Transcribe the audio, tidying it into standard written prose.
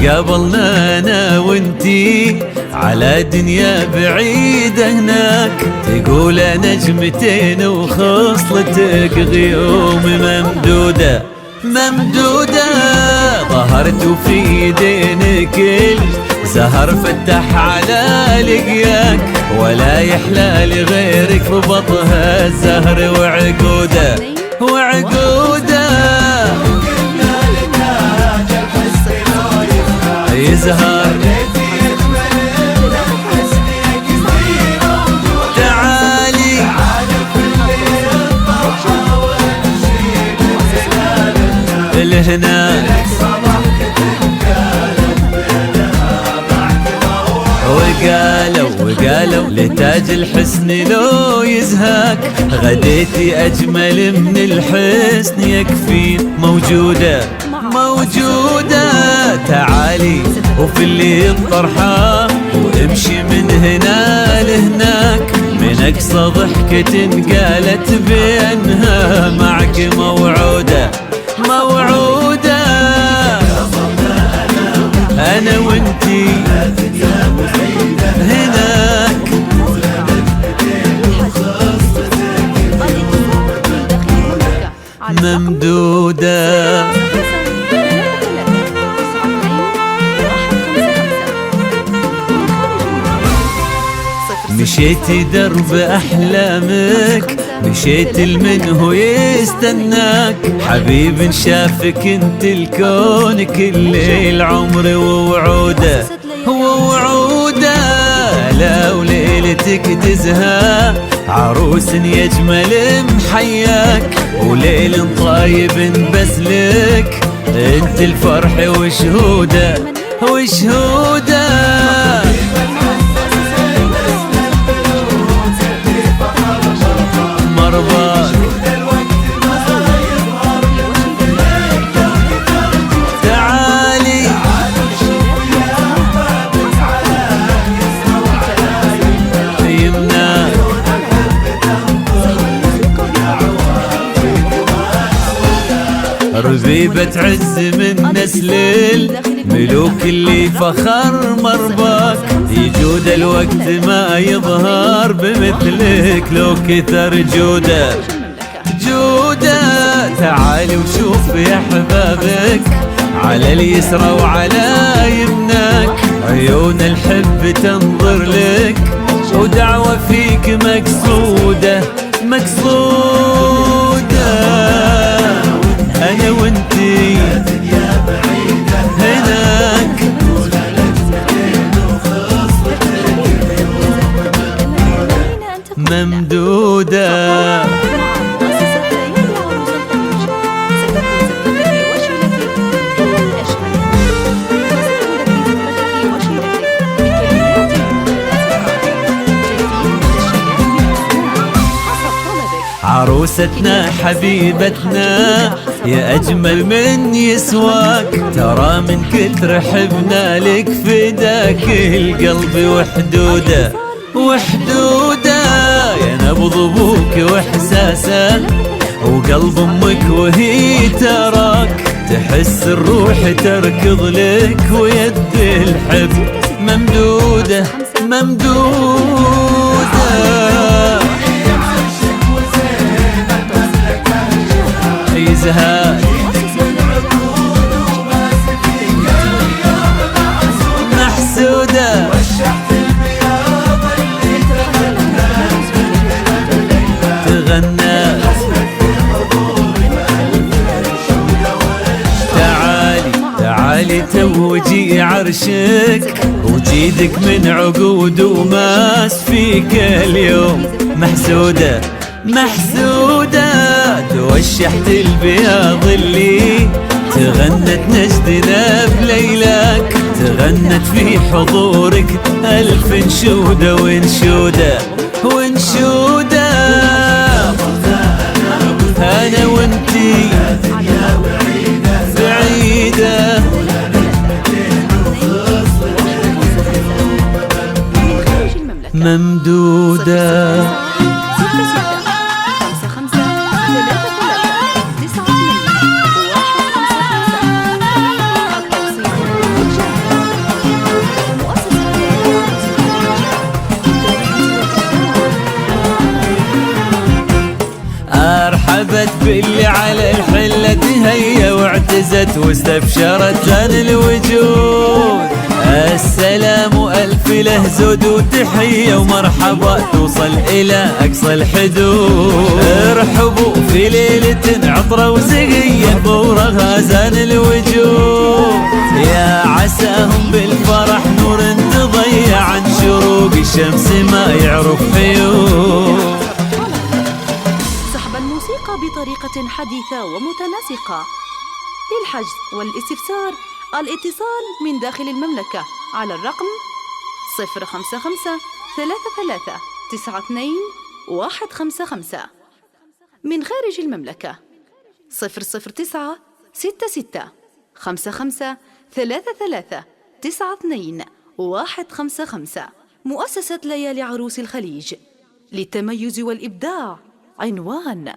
تقابلنا انا وانتي على دنيا بعيدة هناك، تقول نجمتين وخصلتك غيوم ممدودة ممدودة. ظهرت في يدينك الزهر فتح على لقياك، ولا يحلى لغيرك في بطها الزهر وعقوده وعقوده. يزهر تعالي لهناك، وقالوا لتاج الحسن لو يزهاك، غديتي أجمل من الحسن يكفين. موجودة موجودة تعالي وفي اللي الطرحة، وامشي من هنا لهناك، من أقصى ضحكة قالت بأنها معك موعودة موعودة. أنا وانتي هناك ممدودة. مشيتي درب أحلامك، مشيت المنه يستناك، حبيب شافك انت الكون كل العمر ووعوده ووعوده. لا وليلتك تزهى عروس يجمل محياك، وليل طايب بس لك انت الفرح وشهوده وشهوده. مرضاك تعالي يمناك، ربيبة عز من نسل الملوك اللي فخر مرباك، يجود الوقت ما يظهر بمثلك لو كثر جوده جوده. تعالي وشوف يا حبابك على اليسرى وعلى يمناك، عيون الحب تنظر لك ودعوة فيك مقصودة مقصودة. أنا وانتي هناك ممدودة. عروستنا حبيبتنا يا أجمل من يسواك، ترى من كتر حبنا لك فداك القلب وحدوده وحدوده. يا نبض ابوك واحساسك وقلب امك وهي تراك، تحس الروح تركض لك ويد الحب ممدوده ممدوده. يزهاك محسودة تغنى. تعالي توجي عرشك، وجيدك من عقود وماس فيك اليوم محسودة محسودة. توشحت البياض اللي تغنت نجدنا بليلاك، تغنت في حضورك ألف انشودة وانشودة وانشودة. أنا وانتي بعيدة ممدودة. حست باللي على الحلة تهيا واعتزت واستبشرت عن الوجود. السلام ألف له زود وتحية ومرحبا توصل إلى أقصى الحدود. ارحبوا في ليلة عطرة وزقية بورها زان الوجود. يا عساهم بالفرح نور تضيع عن شروق الشمس ما يعرف حيود. سحب الموسيقى بطريقة حديثة ومتناسقة. للحجز والاستفسار الاتصال من داخل المملكة على الرقم 055 33 92 155. من خارج المملكة 009 66 55 33 92 155. مؤسسة ليالي عروس الخليج للتميز والإبداع. عنوان